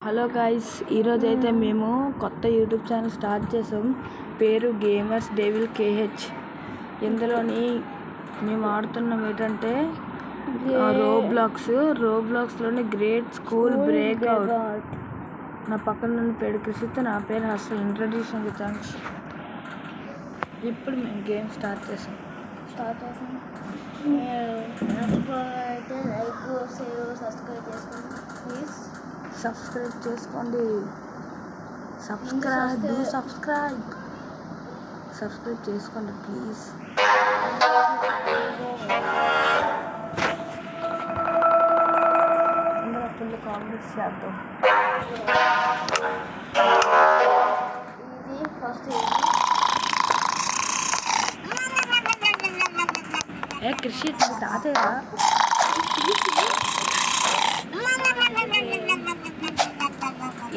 Hello guys, ఈరోజు అయితే మేము కొత్త యూట్యూబ్ ఛానల్ స్టార్ట్ చేసాం. పేరు గేమర్స్ డెవిల్ కేహెచ్. ఇందులోని మేము ఆడుతున్నాం ఏంటంటే రోబ్లాక్స్లోని గ్రేట్ స్కూల్ బ్రేక్అవుట్. నా పక్కన నన్ను పేరు కృషితో, నా పేరు హర్షల్. Introduction thanks. ఇప్పుడు మేము గేమ్ స్టార్ట్ చేసాం. అయితే లైక్ షేర్ సబ్స్క్రైబ్ చేసుకోండి ప్లీజ్. సబ్స్క్రైబ్ చేసుకోండి. సబ్స్క్రైబ్ చేసుకోండి ప్లీజ్. ఇందులో ఫుల్ కామెంట్స్ చేద్దాం. ఇది ఫస్ట్ కృషి తాతయ్య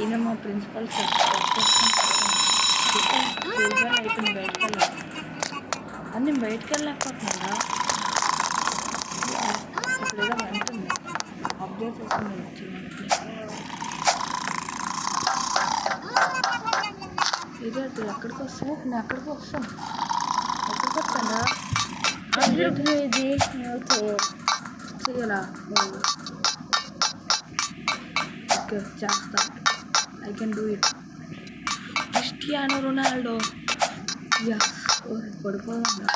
ఈయన మా ప్రిన్సిపల్ సార్. అయిపోయింది బయటకు వెళ్ళాలి. అన్నీ బయటకు వెళ్ళలేకపోతున్నారా? ఇప్పుడు ఏదో అంటుంది అప్డేట్ చేస్తుంది. ఇదే ఎక్కడికి వస్తాను, నేను ఎక్కడికి వస్తాను. ఎక్కడికి వచ్చానా? ఇది చేయాలా? ఓకే, చేస్తా. I can do it. Cristiano Ronaldo. పడిపోదా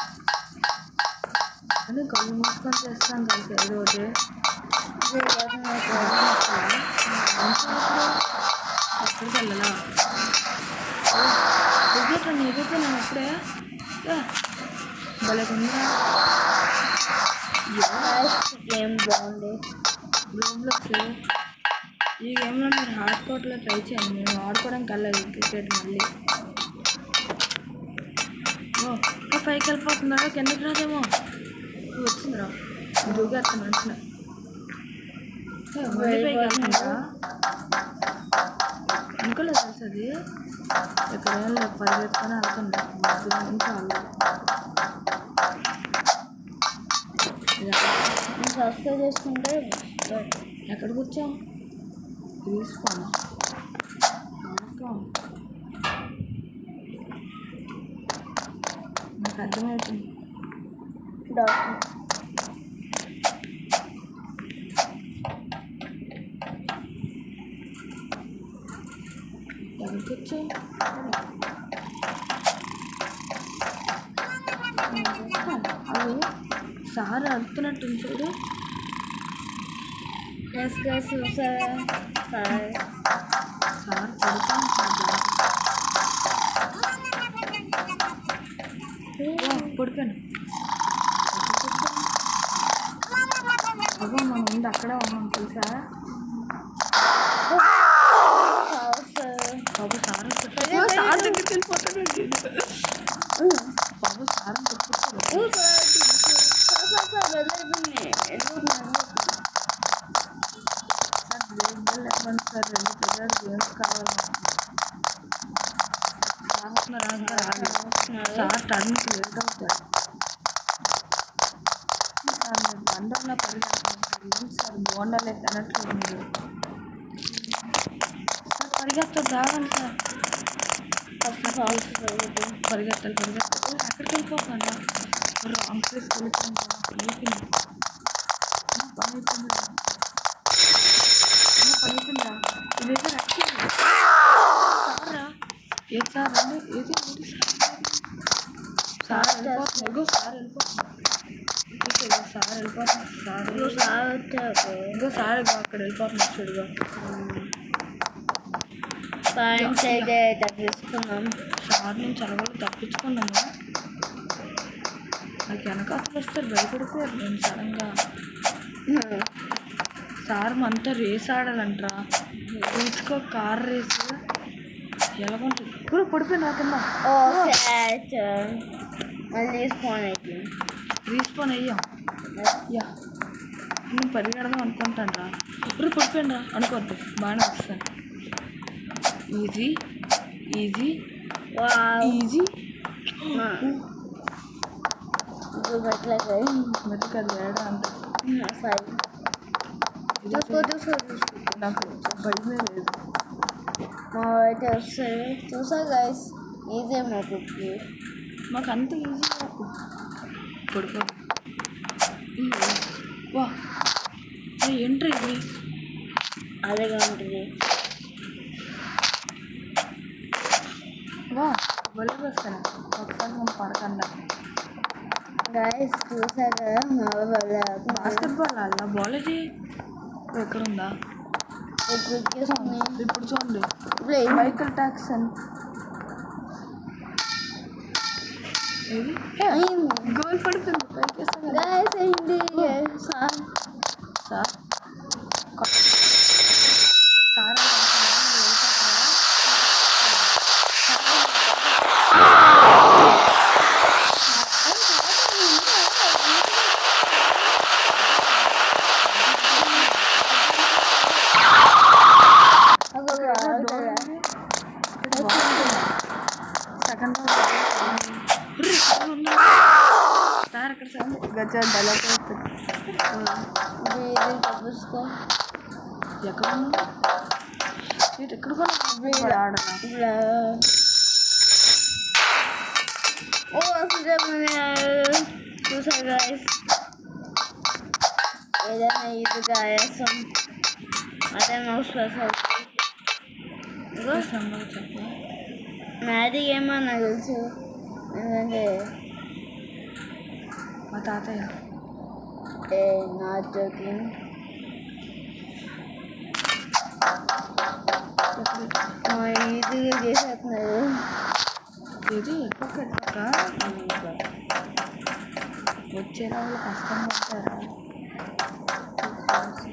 అని కళ్ళు మూసుకొని చేస్తాను కలిసి ఏదో ఒకటి. ఎక్కడికి వెళ్ళాలా? ఎదుగుతా నేను అప్పుడే భలేకుందా. గేమ్ బాగుంది. రోబ్లాక్స్ ఈ గేమ్లో మీరు ఆడుకోవట్లేదు, ట్రై చేయండి. మేము ఆడుకోవడానికి వెళ్ళలేదు క్రికెట్. మళ్ళీ పైకి వెళ్ళిపోతున్నారా? కిందకి రాదేమో. వచ్చిందిరా, దూకేస్తాను వెంటనే. మళ్ళీ పైకి వెళ్తుందా అనుకోలేదు తెలుసు. అది ఇక్కడ ఏం లేదు, పరిగెత్తుకొని వెళ్తుంది. మధ్యలో నుంచి వాళ్ళు సబ్స్క్రైబ్ చేసుకుంటే ఎక్కడికి వచ్చాం? తీసుకోను నాకు అర్థమవుతుంది. డాక్టర్ ఎవరికి వచ్చాయి? అవి సార్ అడుగుతున్నట్టు చూడు. సార్ పడుతాను పడిపోయాను. అవ్వ మనం ఉంది అక్కడే ఉన్నాం తెలుసా. బాబు సార్ సార్ దగ్గరికి వెళ్ళిపోతాడండి. బాబు సార్ సార్ 2 పిల్లలు గేమ్స్ కావాలి. సార్ టర్న్కి లేట్ అవుతాడు. సార్ మీరు బండల్లో పరిగెత్తారు సార్. బోండాలు ఎక్కనట్లు మీరు సార్ పరిగెత్తారు. రావాలి సార్. పరిగెత్తాలి. ఎక్కడికి వెళ్ళిపోతున్నా? రాంగ్ ప్లేస్కి వెళ్ళిపోయింది. పనిపోయిందా? ఇదైతే రక్షింది సారా. ఏది సార్ అండి? ఏది సార్ వెళ్ళిపోతుంది. సార్ అక్కడ వెళ్ళిపోతున్నాడు చూడుగా. సైన్స్ అయితే తప్పించుకున్నాం. సార్ నుంచి అలవాటు తప్పించుకున్నాము. నాకు వెనకాల వస్తారు, భయపడిపోయారు. నేను సడన్గా సార్ మనతో రేస్ ఆడాలంటరా. తీసుకో కార్ రేస్ ఎలాగుంటుంది. ఇప్పుడు పడిపోయినా కింద. రీస్పాన్ అయ్యాం. నేను పరిగెడదాం అనుకుంటాను రా. ఇప్పుడు పడిపోయిన రా అనుకోద్దు. బాగానే వస్తాను. ఈజీ మెట్టుకది వేడ అంటే నాకు భయమే లేదు. మా అయితే వస్తుంది చూసా గైస్ ఈజీ మాకు మాకు అంత ఈజీ నాకు పడుకో. వా ఏంట్రీ ఇది అదేగా ఉంటుంది. వా వెళ్ళి వస్తాను ఒకసారి మనం పడకుండా. గైస్ చూసా కదా మా వల్ల బాస్కెట్బాల్ అలా బాల్ ఇది ఎక్కడుందా ఇప్పుడు చూడండి. మైకల్ టాక్సన్ గోల్ పడుతుంది గైస్ ఏంటి సార్ సార్ సార్ అక్కడ గజా డెవలప్ చూసుకో ఎక్కడ ఎక్కడ కూడా ఆడనా ఓ చూసా గైస్ ఏదైనా ఇది గాయసం అదే మా స్పెషల్. మ్యాడీ ఏమో నాకు తెలుసు ఎందుకంటే మా తాతయ్య నాట్ జోకింగ్ ఈజీగా చేసేస్తున్నారు. ఇది ఎక్క వచ్చేలా వాళ్ళు కష్టం పడతారా?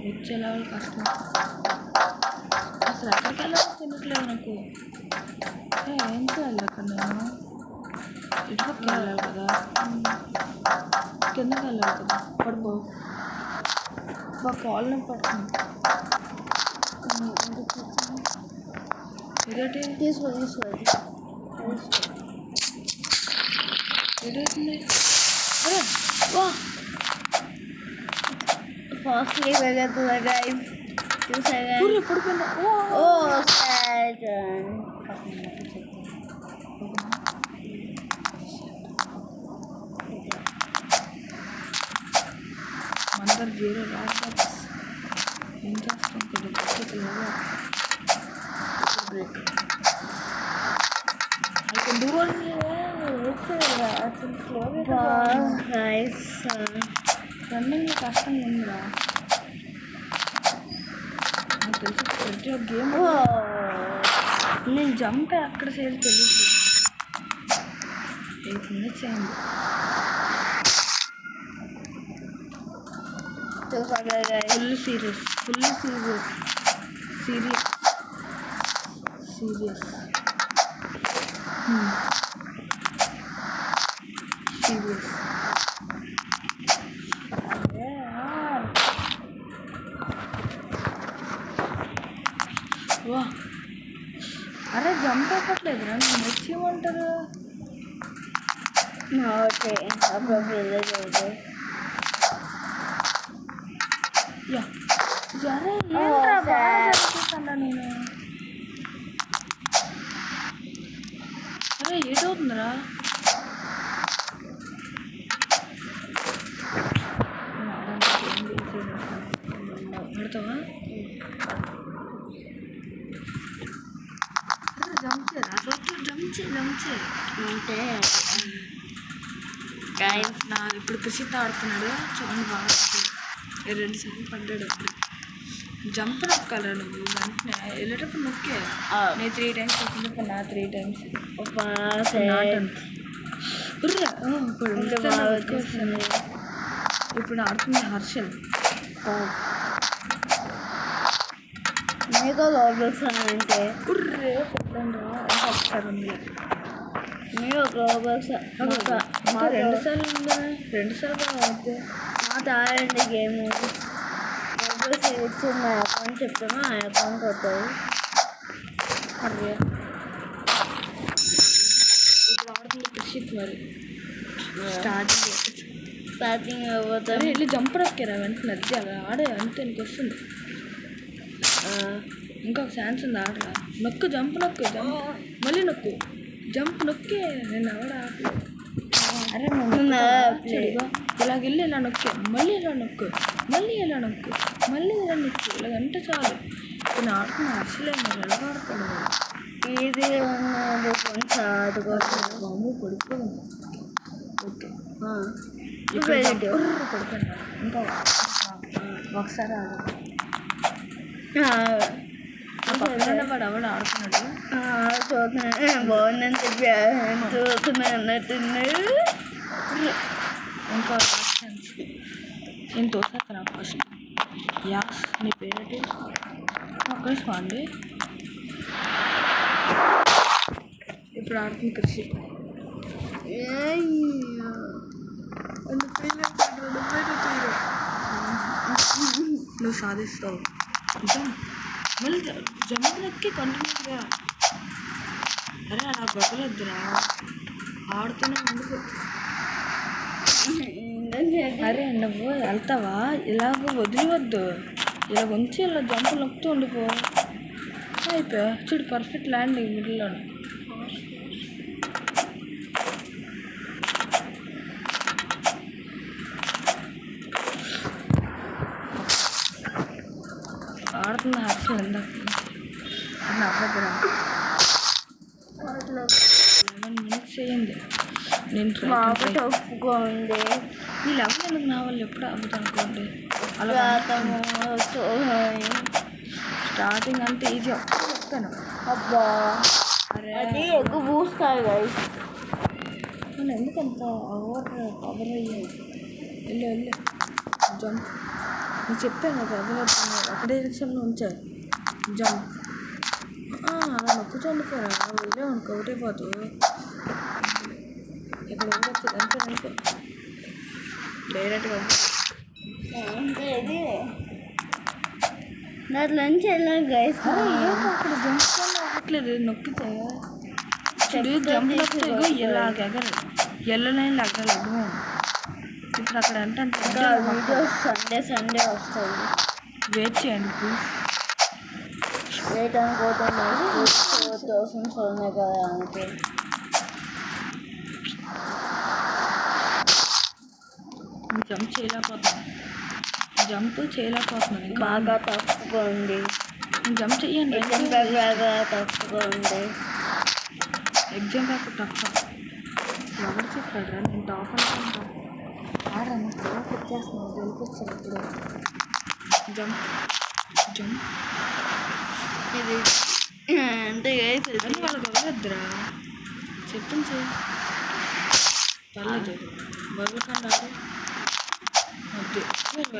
వచ్చేలా వాళ్ళు కష్టం అసలు ఎక్కడికి వెళ్ళాలో తినట్లేదు నాకు. ఏం చేయాలి అక్కడ నేను ఇటుపక్కకి వెళ్ళాలి కదా కిందకి వెళ్ళాలి కదా పడిపో మా కాళ్ళని పడుతుంది. ఇదేంటి తీసుకోండి ఇదేంటి వా ఫాస్ట్లీ పెరుగుతుంది గైస్ చూసాగా. పడిపోయిందా? ఓ సాడ్ అందరు 0 రాష్ట్రాలు ఏం చేస్తాం కదా బ్రేక్ అయితే దూరం అసలు స్లోగా గైస్ రన్నింగ్ కష్టంగా ఉందిరా నాకు తెలిసి ప్రతి ఒక్క గేమ్ నేను జంప్ అక్కడ సైడ్ తెలియదు. 8 minutes అయింది. ఫుల్ సీరియస్ సీరియస్ వా అరే జంప్ అవ్వట్లేదురా నేను వచ్చేయమంటారు. ఓకే అప్పుడు అరే ఏంట్రా బాగా చూసాను నేను. అరే ఏటవుతుందిరా ఆడతావా? జంప్ చేయరా జంప్ చేయి అంటే నా ఇప్పుడు కృషితో ఆడుతున్నాడు చూడండి బాగా 2 సార్లు పడ్డాడు. అప్పుడు జంప్ నొక్కాలి నువ్వు వెంటనే వెళ్ళేటప్పుడు నొక్కే. నేను 3 times వచ్చింది నా 3 times ఇప్పుడు ఆడుతుంది హర్షల్. మీకు రోబోట్స్ అంటే ఒకసారి ఉంది మీరు రోబోట్స్ 2 సార్లు ఉందా? 2 సార్లు అవుతుంది మా తారండి గేమ్ రోబోట్స్ ఇచ్చి మా అకౌంట్ చెప్తాము ఆ అకౌంట్ వస్తుంది. అరే ఇప్పుడు ఆడుతుంది కృషిత్ మరి స్టార్టింగ్ అయిపోతాం. వెళ్ళి జంప్ రక్కేరా వెంటనే అది అలా ఆడే అంతే నీకు వస్తుంది. ఇంకొక ఛాన్స్ ఉంది ఆడరా. నొక్కు జంప్ నొక్కు జంప్ మళ్ళీ నొక్కు జంప్ నొక్కే నేను ఎవడ అరే చెడుగా ఇలాగెళ్ళి ఇలా నొక్కే మళ్ళీ ఇలా నొక్కు మళ్ళీ ఇలా నొక్కు మళ్ళీ ఇలా నొక్కు ఇలాగంటే చాలు. నేను ఆడుతున్న అసలే మరి ఎలా ఆడతాడు ఈజీ ఉన్నది కొంచెం ఆడుకోవచ్చు. బాబు పడిపోదు. ఓకే పడిపోయినా ఇంకా ఒకసారి ఆడు. వాడు ఎవడు ఆడుతున్నాడు చూస్తున్నాడు బాగుందని చెప్పి చూస్తున్నాడు అన్నట్టున్నాడు. ఇంకా నేను తోసేస్తాను ఫస్ట్. యాస్ నీ పేరేంటి? ఒక్క అండి. ఇప్పుడు ఆడుతుంది కృషి. నువ్వు సాధిస్తావు. మళ్ళీ జంపులకి కంటిన్యూగా. అరే అలా గొడవలొద్దురా ఆడుతూనే ముందుకు. అరే నువ్వు వెళ్తావా ఇలాగ వదిలివద్దు. ఇలా ఉంచి ఇలా జంపు నొక్కుతూ ఉండిపో. అయిపోయా చూడు పర్ఫెక్ట్ ల్యాండింగ్ మిడిల్లో. ఆడుతున్న హర్షం ఇందాక అవ్వదురా. 11 minutes అయ్యింది. నేను టఫ్గా ఉంది. ఈ లెవెల్ ఎందుకు నా వాళ్ళు ఎప్పుడు అవ్వదు అనుకోండి. అలా స్టార్టింగ్ అంటే ఈజీ అప్పుడు చెప్తాను. అబ్బా అది ఎక్కువ బూస్తాయి గైస్. నేను ఎందుకంత కవర్ అయ్యాయి. వెళ్ళు జంప్. నేను చెప్పాను కదా అవ్వలేదు. ఒక డైరెక్షన్లో ఉంచారు జంప్. అలా నొక్కుతోండి పోరా వెళ్ళే అనుకో ఒకటైపోతు. ఇక్కడ ఉండొచ్చు అంతే డైరెక్ట్గా అంటే ఇది దాంట్లోంచి వెళ్ళా గైస్. అక్కడ జంప్ అవ్వట్లేదు నొక్కితే. చూడు జంప్ నొక్కితే ఇలాగ ఎగరు ఎల్లలైన్ ఎగరలేదు. ఇప్పుడు అక్కడ అంటే వీడియో సండే వస్తుంది. వెయిట్ చేయండి ప్లీజ్. వెయిట్ అనుకోవడం 4,000 ఉన్నాయి కదా అంతే. జంప్ చేయలేకపోతున్నాను బాగా టఫ్గా ఉంది. జంప్ చేయండి. ఎగ్జామ్ బాగా టఫ్గా ఉంది. ఎగ్జామ్ పేపర్ టఫ్ ఎవరు చెప్పాడు? నేను టాప్ అనుకుంటా. ఆడను వచ్చేస్తున్నాను గెలిపించాను ఇప్పుడు. జంప్ ఇది అంటే అని వాళ్ళకి ఎవరద్దురా చెప్పింది చెయ్యి. పర్లేదు వదలకుండా ఆడు. వద్దు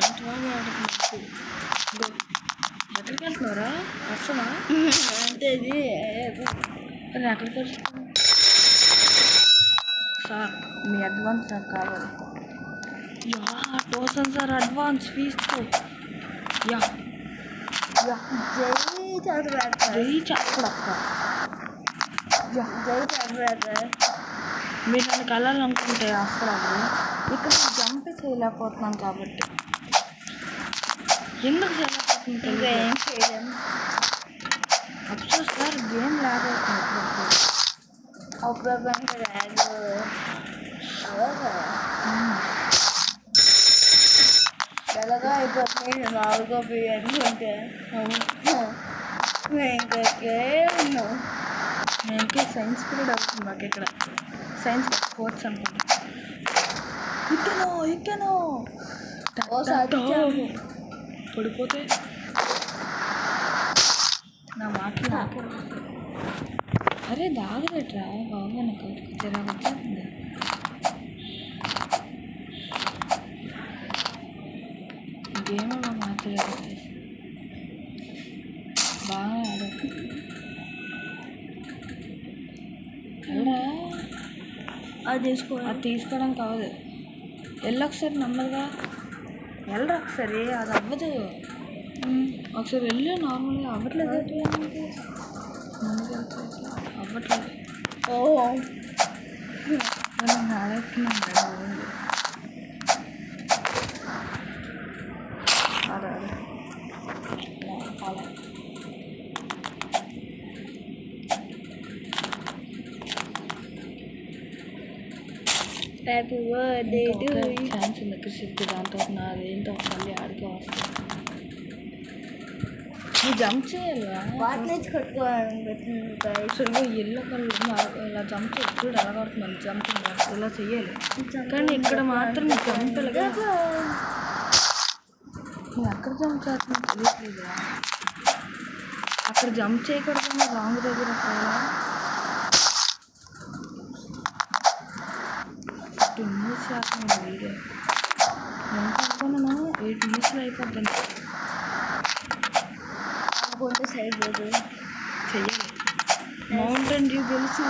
ఎంత బాగా ఆడుతున్నారు. ఎక్కడికి వెళ్తున్నారా? వర్షమా? అంటే ఇది అది ఎక్కడికి వెళ్తున్నాను సార్? మీ అడ్వాన్స్ నాకు కావాలి. 2,000 సార్ అడ్వాన్స్ ఫీజుతో. జై చదువుడక్క. మీరు నన్ను కలాలనుకుంటే అసలు ఇక్కడ జంప్ చేయలేకపోతున్నాను కాబట్టి. ఎందుకు చేయలేకపోతుంది? ఏం చేయలేం. అప్పుడు సార్ గేమ్ లేకపోతుంది. అప్పుడప్పుడు ర్యాగ్ ఎలాగా అయిపోతుంది. 4 బియ్యాన్ని ఉంటే ఇంకే ఉన్నావు. ఇంకే సైన్స్ పీరియడ్ అవుతుంది మాకు ఇక్కడ. సైన్స్ స్పోర్ట్స్ అనుకుంటా. ఎక్కాను పడిపోతే నా మాటలు నాకే. అరే దాగలేట్రా బాబు నాకు జరా వచ్చేస్తుంది. గేమ్ అలా మాట్లాడారు బాగా ఆడు. అది తీసుకోవడం కాదు. వెళ్ళి ఒకసారి నెమ్మదిగా వెళ్ళరా ఒకసారి. అది అవ్వదు. ఒకసారి వెళ్ళి నార్మల్గా అవ్వట్లేదు. అవ్వట్లేదు. నేను ఆడేస్తున్నాను కదా. అలా హ్యాపీ బర్త్డే టు ఛాన్స్ ఉంది కృషికి, దాంతో నాదేంటో మళ్ళీ ఆడికే వస్తాను. నువ్వు జంప్ చేయాలా? వాటి నుంచి కొట్టుకోవాలనుకుంటుంది guys. అసలు ఎల్లో కలర్ ఇలా జంప్ చేసి చూడు ఎలా కొడుతున్నాను. జంప్ ఇలా చెయ్యాలి కానీ ఇక్కడ మాత్రం జంప్ ఎలాగా నువ్వు ఎక్కడ జంప్ చేస్తున్నావు తెలియట్లేదు. అక్కడ జంప్ చేయకూడదు రాంగ్ దగ్గర కావాలా. 2 minutes చేస్తున్నాను వీడియో. నేను అనుకున్నాను 8 minutes అయిపోద్దండి. అనుకుంటే సరిపోదు. చెయ్యాలి. మౌంటైన్ డ్యూ గెలుసు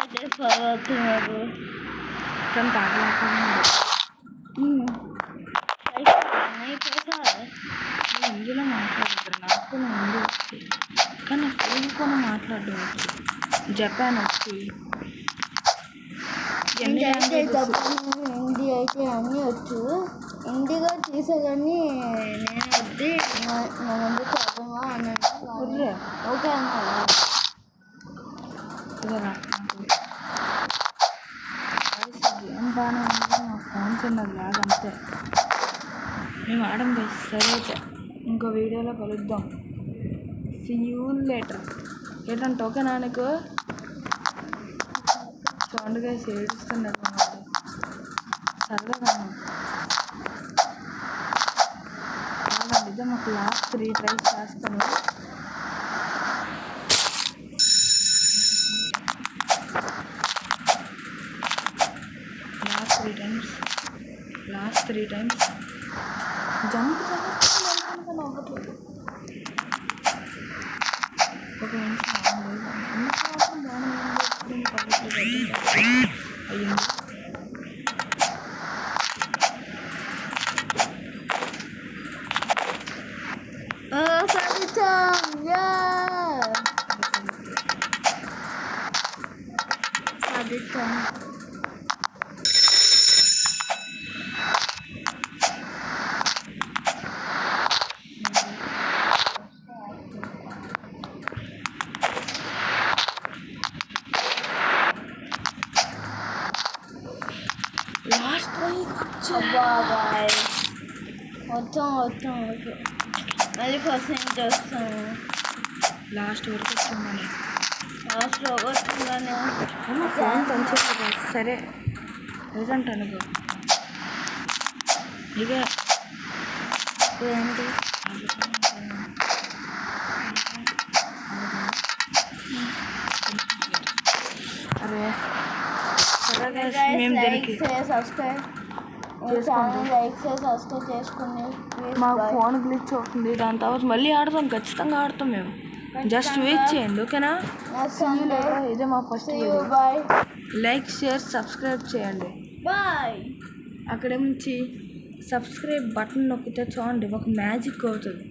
అయితే ఫాలో అవుతున్నారు కానీ తాగలేకపోతున్నాడు. నువ్వు హిందీలో మాట్లాడుతారు నాకు హిందీ వచ్చి కానీ నాకు తెలుగు కూడా మాట్లాడడం వచ్చు. జపాన్ వచ్చి హిందీ అయితే హిందీ అయితే అన్నీ వచ్చు. హిందీగా తీసేదని నేను వద్ది నా ముందు చదవమా అన్నాను. ఓకే అన్నాడు. గేమ్ బాగానే ఉంది. మా ఫోన్ చిన్నది లాగా అంతే. మేము ఆడం సరే అయితే ఇంకో వీడియోలో కలుద్దాం. See you later. ఏంటంటే ఓకేనా నీకు? చూడండిగా ఏడుస్తున్నాడు వాడు. సరదాగా ఇదే మాకు లాస్ట్ 3 tries చేస్తాను. లాస్ట్ 3 times జంప్ చేస్తాను అవ్వట్లేదు. ఒక నిమిషం మాత్రం బాగానే అయ్యింది. లాస్ట్ మొత్తం మళ్ళీ ఫస్ట్ నుంచి వస్తాము. లాస్ట్ వరకు వచ్చామని లాస్ట్లో వస్తుందని ఫోన్ పనిచేస్తుంది. సరే ఏదంట అనుకో ఇక ఏంటి అరే మేము లైక్ షేర్ సబ్స్క్రైబ్ చేసుకోండి. మా ఫోన్ గ్లిచ్ అవుతుంది. దాని తర్వాత మళ్ళీ ఆడతాం, ఖచ్చితంగా ఆడతాం. మేము జస్ట్ వెయిట్ చేయండి ఓకేనా? ఇదే మా first video. Bye. Like share subscribe చేయండి. బాయ్. అక్కడ నుంచి సబ్స్క్రైబ్ బటన్ నొక్కితే చూడండి ఒక మ్యాజిక్ అవుతుంది.